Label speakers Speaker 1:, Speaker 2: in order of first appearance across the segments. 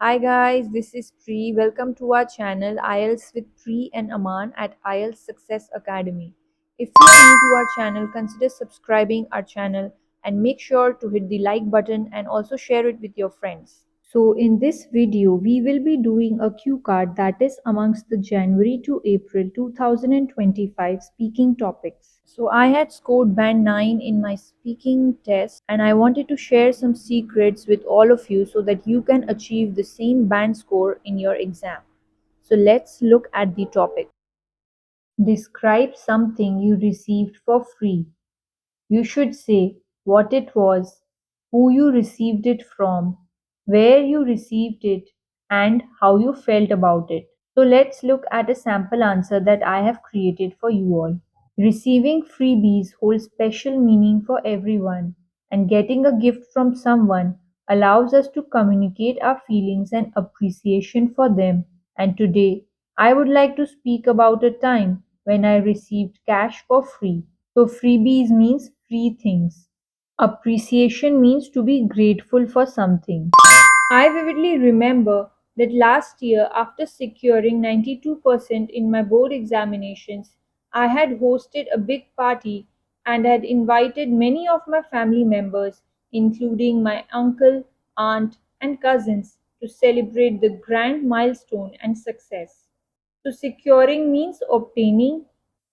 Speaker 1: Hi guys, this is Pri. Welcome to our channel IELTS with Pri and Aman at IELTS Success Academy. If you're new to our channel, consider subscribing our channel and make sure to hit the like button and also share it with your friends. So in this video, we will be doing a cue card that is amongst the January to April 2025 speaking topics. So I had scored band 9 in my speaking test and I wanted to share some secrets with all of you so that you can achieve the same band score in your exam. So let's look at the topic. Describe something you received for free. You should say what it was, who you received it from, where you received it, and how you felt about it. So let's look at a sample answer that I have created for you all. Receiving freebies holds special meaning for everyone, and getting a gift from someone allows us to communicate our feelings and appreciation for them. And today, I would like to speak about a time when I received cash for free. So, freebies means free things. Appreciation means to be grateful for something. I vividly remember that last year, after securing 92% in my board examinations, I had hosted a big party and had invited many of my family members, including my uncle, aunt, and cousins, to celebrate the grand milestone and success. So, securing means obtaining,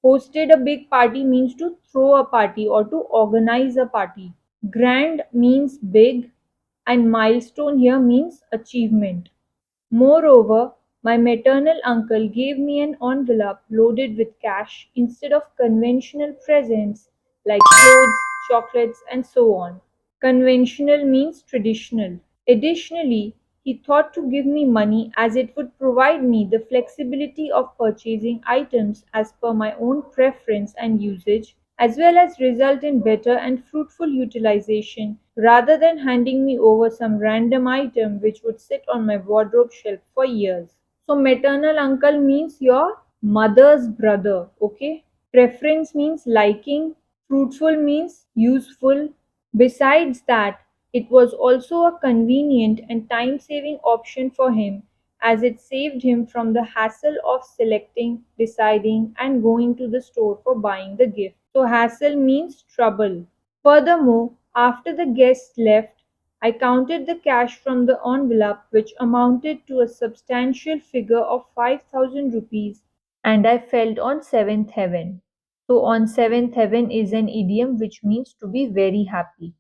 Speaker 1: hosted a big party means to throw a party or to organize a party. Grand means big, and milestone here means achievement. Moreover, my maternal uncle gave me an envelope loaded with cash instead of conventional presents like clothes, chocolates, and so on. Conventional means traditional. Additionally, he thought to give me money as it would provide me the flexibility of purchasing items as per my own preference and usage, as well as result in better and fruitful utilization rather than handing me over some random item which would sit on my wardrobe shelf for years. So, maternal uncle means your mother's brother, okay? Preference means liking, fruitful means useful. Besides that, it was also a convenient and time-saving option for him as it saved him from the hassle of selecting, deciding, and going to the store for buying the gift. So, hassle means trouble. Furthermore, after the guests left, I counted the cash from the envelope, which amounted to a substantial figure of 5,000 rupees, and I felt on seventh heaven. So, on seventh heaven is an idiom which means to be very happy,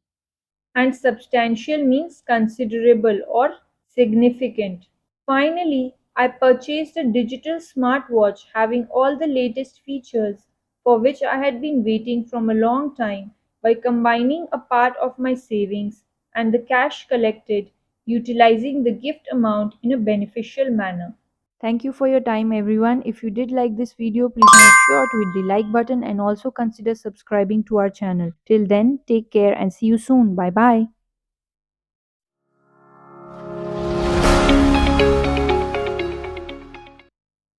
Speaker 1: and substantial means considerable or significant. Finally, I purchased a digital smartwatch having all the latest features for which I had been waiting from a long time by combining a part of my savings and the cash collected, utilizing the gift amount in a beneficial manner. Thank you for your time, everyone. If you did like this video, please make sure to hit the like button and also consider subscribing to our channel. Till then, take care and see you soon. Bye bye.